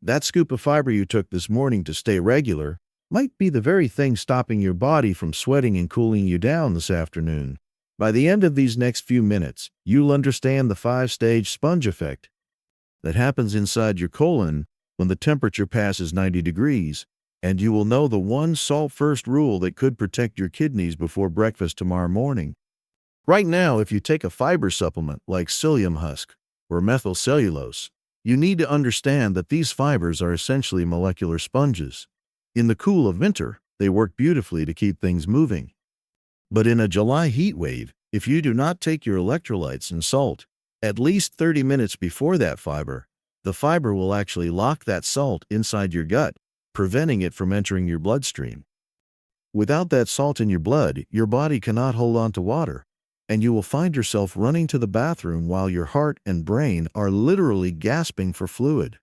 That scoop of fiber you took this morning to stay regular might be the very thing stopping your body from sweating and cooling you down this afternoon. By the end of these next few minutes, you'll understand the 5-stage sponge effect that happens inside your colon when the temperature passes 90 degrees, and you will know the one salt-first rule that could protect your kidneys before breakfast tomorrow morning. Right now, if you take a fiber supplement like Psyllium Husk or methylcellulose, you need to understand that these fibers are essentially molecular sponges. In the cool of winter, they work beautifully to keep things moving. But in a July heat wave, if you do not take your electrolytes and salt at least 30 minutes before that fiber, the fiber will actually lock that salt inside your gut, preventing it from entering your bloodstream. Without that salt in your blood, your body cannot hold on to water, and you will find yourself running to the bathroom while your heart and brain are literally gasping for fluid.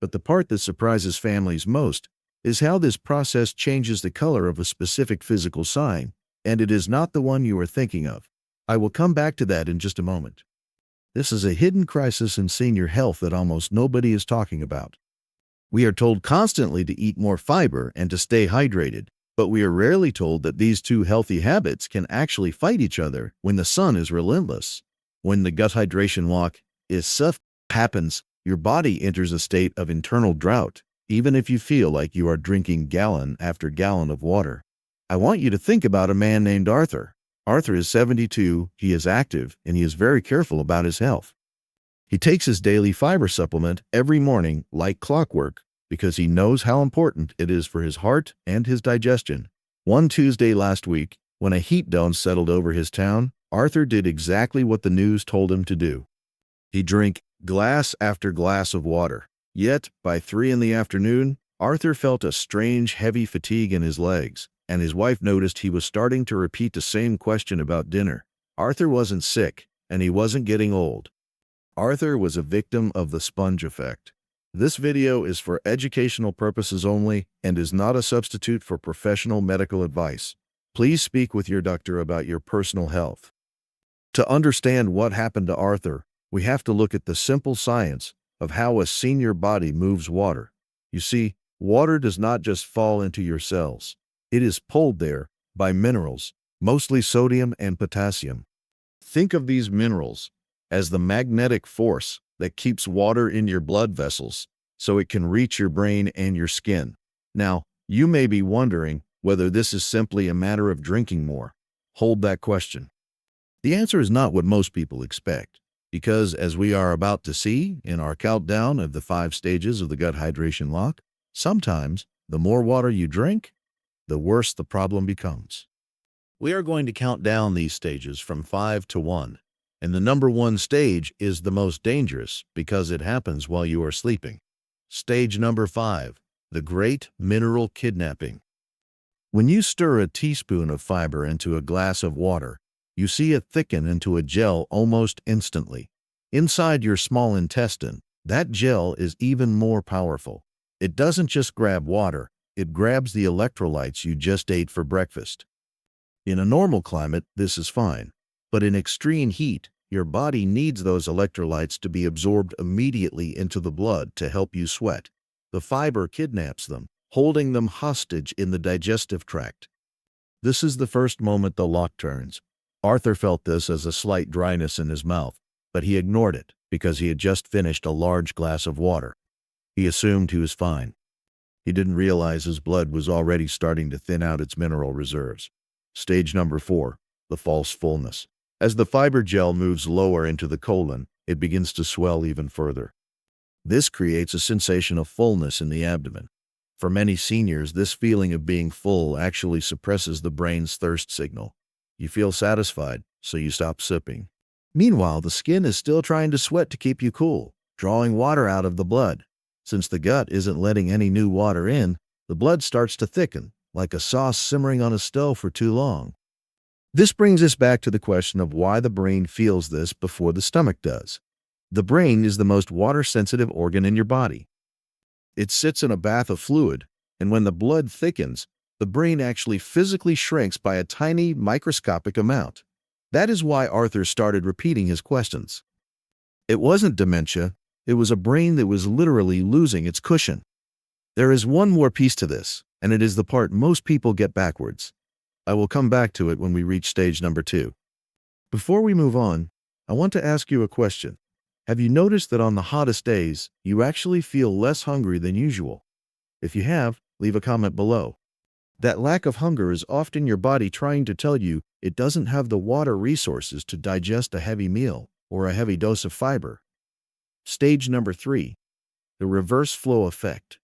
But the part that surprises families most is how this process changes the color of a specific physical sign, and it is not the one you are thinking of. I will come back to that in just a moment. This is a hidden crisis in senior health that almost nobody is talking about. We are told constantly to eat more fiber and to stay hydrated, but we are rarely told that these two healthy habits can actually fight each other when the sun is relentless. When the gut hydration walk happens, your body enters a state of internal drought, even if you feel like you are drinking gallon after gallon of water. I want you to think about a man named Arthur. Arthur is 72, he is active, and he is very careful about his health. He takes his daily fiber supplement every morning like clockwork because he knows how important it is for his heart and his digestion. One Tuesday last week, when a heat dome settled over his town, Arthur did exactly what the news told him to do. He drank glass after glass of water. Yet, by 3 in the afternoon, Arthur felt a strange, heavy fatigue in his legs, and his wife noticed he was starting to repeat the same question about dinner. Arthur wasn't sick, and he wasn't getting old. Arthur was a victim of the sponge effect. This video is for educational purposes only and is not a substitute for professional medical advice. Please speak with your doctor about your personal health. To understand what happened to Arthur, we have to look at the simple science of how a senior body moves water. You see, water does not just fall into your cells. It is pulled there by minerals, mostly sodium and potassium. Think of these minerals as the magnetic force that keeps water in your blood vessels so it can reach your brain and your skin. Now, you may be wondering whether this is simply a matter of drinking more. Hold that question. The answer is not what most people expect, because as we are about to see in our countdown of the 5 stages of the gut hydration lock, sometimes the more water you drink, the worse the problem becomes. We are going to count down these stages from 5 to 1, and the number 1 stage is the most dangerous because it happens while you are sleeping. Stage number 5, the Great Mineral Kidnapping. When you stir a teaspoon of fiber into a glass of water, you see it thicken into a gel almost instantly. Inside your small intestine, that gel is even more powerful. It doesn't just grab water, it grabs the electrolytes you just ate for breakfast. In a normal climate, this is fine, but in extreme heat, your body needs those electrolytes to be absorbed immediately into the blood to help you sweat. The fiber kidnaps them, holding them hostage in the digestive tract. This is the first moment the lock turns. Arthur felt this as a slight dryness in his mouth, but he ignored it because he had just finished a large glass of water. He assumed he was fine. He didn't realize his blood was already starting to thin out its mineral reserves. Stage number 4, the false fullness. As the fiber gel moves lower into the colon, it begins to swell even further. This creates a sensation of fullness in the abdomen. For many seniors, this feeling of being full actually suppresses the brain's thirst signal. You feel satisfied, so you stop sipping. Meanwhile, the skin is still trying to sweat to keep you cool, drawing water out of the blood. Since the gut isn't letting any new water in, the blood starts to thicken, like a sauce simmering on a stove for too long. This brings us back to the question of why the brain feels this before the stomach does. The brain is the most water-sensitive organ in your body. It sits in a bath of fluid, and when the blood thickens, the brain actually physically shrinks by a tiny, microscopic amount. That is why Arthur started repeating his questions. It wasn't dementia, It was a brain that was literally losing its cushion. There is one more piece to this, and it is the part most people get backwards. I will come back to it when we reach stage number 2. Before we move on, I want to ask you a question. Have you noticed that on the hottest days, you actually feel less hungry than usual? If you have, leave a comment below. That lack of hunger is often your body trying to tell you it doesn't have the water resources to digest a heavy meal or a heavy dose of fiber. Stage number 3, the reverse flow effect.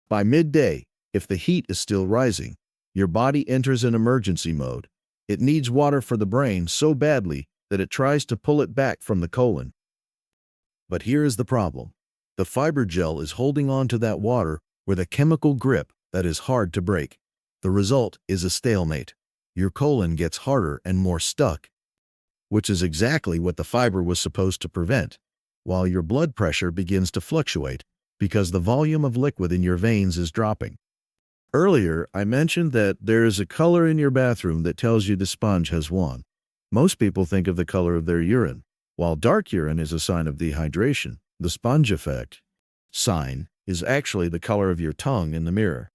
By midday, if the heat is still rising, your body enters an emergency mode. It needs water for the brain so badly that it tries to pull it back from the colon. But here is the problem. The fiber gel is holding on to that water with a chemical grip that is hard to break. The result is a stalemate. Your colon gets harder and more stuck, which is exactly what the fiber was supposed to prevent, while your blood pressure begins to fluctuate because the volume of liquid in your veins is dropping. Earlier, I mentioned that there is a color in your bathroom that tells you the sponge has won. Most people think of the color of their urine. While dark urine is a sign of dehydration, the sponge effect sign is actually the color of your tongue in the mirror.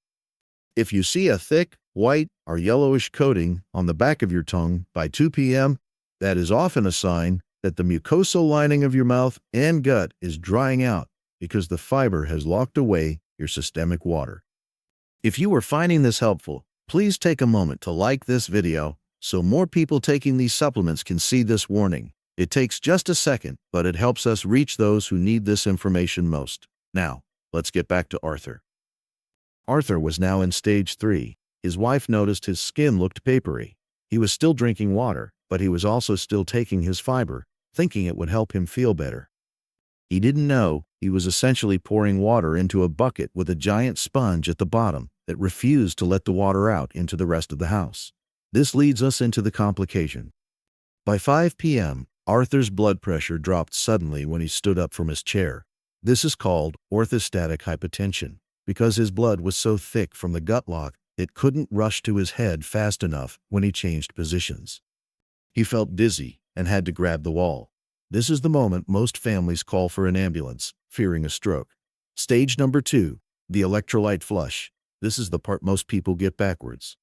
If you see a thick, white, or yellowish coating on the back of your tongue by 2 p.m., that is often a sign that the mucosal lining of your mouth and gut is drying out because the fiber has locked away your systemic water. If you are finding this helpful, please take a moment to like this video so more people taking these supplements can see this warning. It takes just a second, but it helps us reach those who need this information most. Now, let's get back to Arthur. Arthur was now in stage 3. His wife noticed his skin looked papery. He was still drinking water, but he was also still taking his fiber, thinking it would help him feel better. He didn't know he was essentially pouring water into a bucket with a giant sponge at the bottom that refused to let the water out into the rest of the house. This leads us into the complication. By 5 p.m., Arthur's blood pressure dropped suddenly when he stood up from his chair. This is called orthostatic hypotension, because his blood was so thick from the gut lock it couldn't rush to his head fast enough when he changed positions. He felt dizzy and had to grab the wall. This is the moment most families call for an ambulance, fearing a stroke. Stage number 2, the electrolyte flush. This is the part most people get backwards.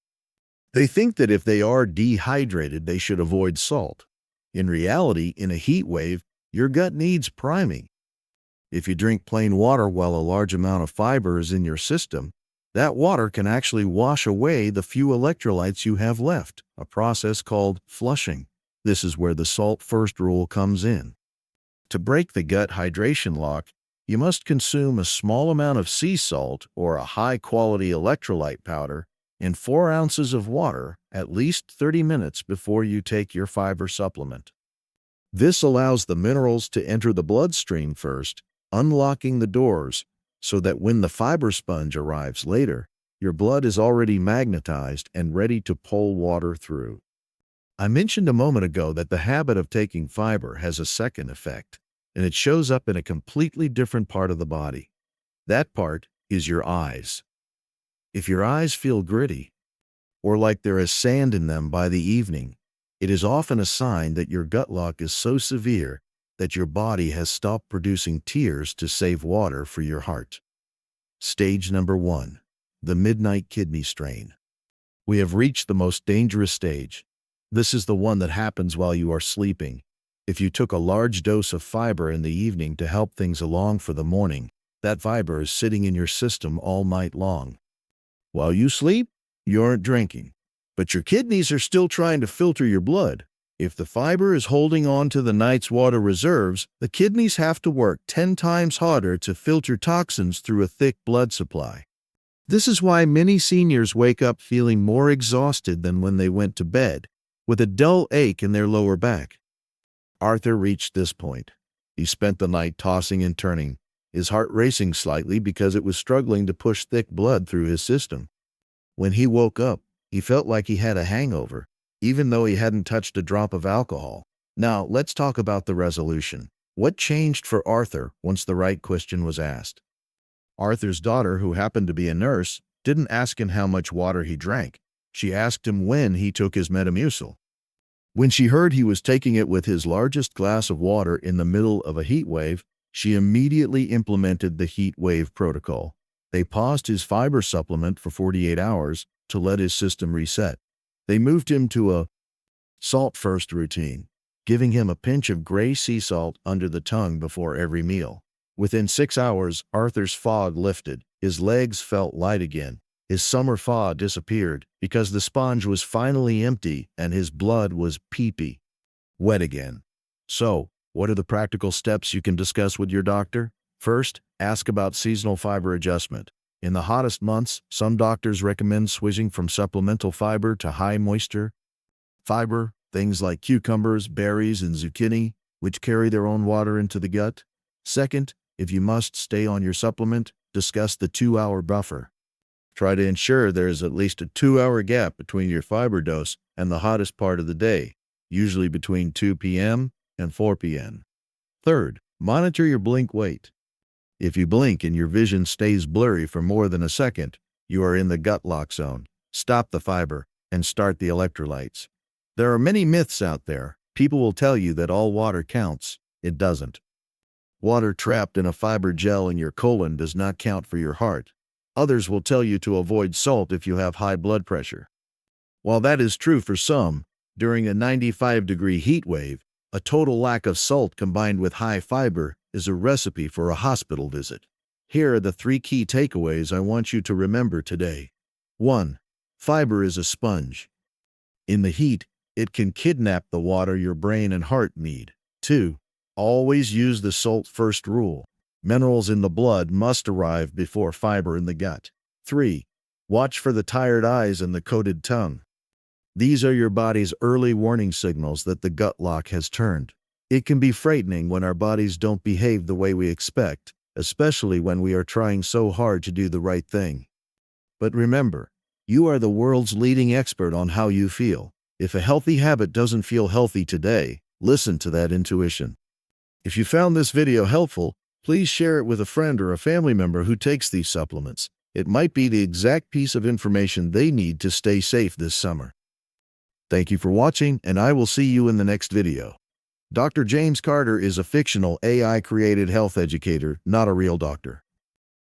They think that if they are dehydrated, they should avoid salt. In reality, in a heat wave, your gut needs priming. If you drink plain water while a large amount of fiber is in your system, that water can actually wash away the few electrolytes you have left, a process called flushing. This is where the salt first rule comes in. To break the gut hydration lock, you must consume a small amount of sea salt or a high-quality electrolyte powder in 4 ounces of water at least 30 minutes before you take your fiber supplement. This allows the minerals to enter the bloodstream first, unlocking the doors so that when the fiber sponge arrives later, your blood is already magnetized and ready to pull water through. I mentioned a moment ago that the habit of taking fiber has a second effect, and it shows up in a completely different part of the body. That part is your eyes. If your eyes feel gritty, or like there is sand in them by the evening, it is often a sign that your gut lock is so severe that your body has stopped producing tears to save water for your heart. Stage number 1, the midnight kidney strain. We have reached the most dangerous stage. This is the one that happens while you are sleeping. If you took a large dose of fiber in the evening to help things along for the morning, that fiber is sitting in your system all night long. While you sleep, you aren't drinking, but your kidneys are still trying to filter your blood. If the fiber is holding on to the night's water reserves, the kidneys have to work 10 times harder to filter toxins through a thick blood supply. This is why many seniors wake up feeling more exhausted than when they went to bed, with a dull ache in their lower back. Arthur reached this point. He spent the night tossing and turning, his heart racing slightly because it was struggling to push thick blood through his system. When he woke up, he felt like he had a hangover, even though he hadn't touched a drop of alcohol. Now, let's talk about the resolution. What changed for Arthur once the right question was asked? Arthur's daughter, who happened to be a nurse, didn't ask him how much water he drank. She asked him when he took his Metamucil. When she heard he was taking it with his largest glass of water in the middle of a heat wave, She immediately implemented the Heatwave protocol. They paused his fiber supplement for 48 hours to let his system reset. They moved him to a salt-first routine, giving him a pinch of gray sea salt under the tongue before every meal. Within 6 hours, Arthur's fog lifted. His legs felt light again. His summer fog disappeared because the sponge was finally empty and his blood was pee-pee wet again. So, what are the practical steps you can discuss with your doctor? First, ask about seasonal fiber adjustment. In the hottest months, some doctors recommend switching from supplemental fiber to high-moisture fiber, things like cucumbers, berries, and zucchini, which carry their own water into the gut. Second, if you must stay on your supplement, discuss the 2-hour buffer. Try to ensure there is at least a 2-hour gap between your fiber dose and the hottest part of the day, usually between 2 p.m. and 4 p.m. Third, monitor your blink weight. If you blink and your vision stays blurry for more than a second, you are in the gut lock zone. Stop the fiber and start the electrolytes. There are many myths out there. People will tell you that all water counts. It doesn't. Water trapped in a fiber gel in your colon does not count for your heart. Others will tell you to avoid salt if you have high blood pressure. While that is true for some, during a 95-degree heat wave, a total lack of salt combined with high fiber is a recipe for a hospital visit. Here are the 3 key takeaways I want you to remember today. 1. Fiber is a sponge. In the heat, it can kidnap the water your brain and heart need. 2. Always use the salt-first rule. Minerals in the blood must arrive before fiber in the gut. 3. Watch for the tired eyes and the coated tongue. These are your body's early warning signals that the gut lock has turned. It can be frightening when our bodies don't behave the way we expect, especially when we are trying so hard to do the right thing. But remember, you are the world's leading expert on how you feel. If a healthy habit doesn't feel healthy today, listen to that intuition. If you found this video helpful, please share it with a friend or a family member who takes these supplements. It might be the exact piece of information they need to stay safe this summer. Thank you for watching, and I will see you in the next video. Dr. James Carter is a fictional AI-created health educator, not a real doctor.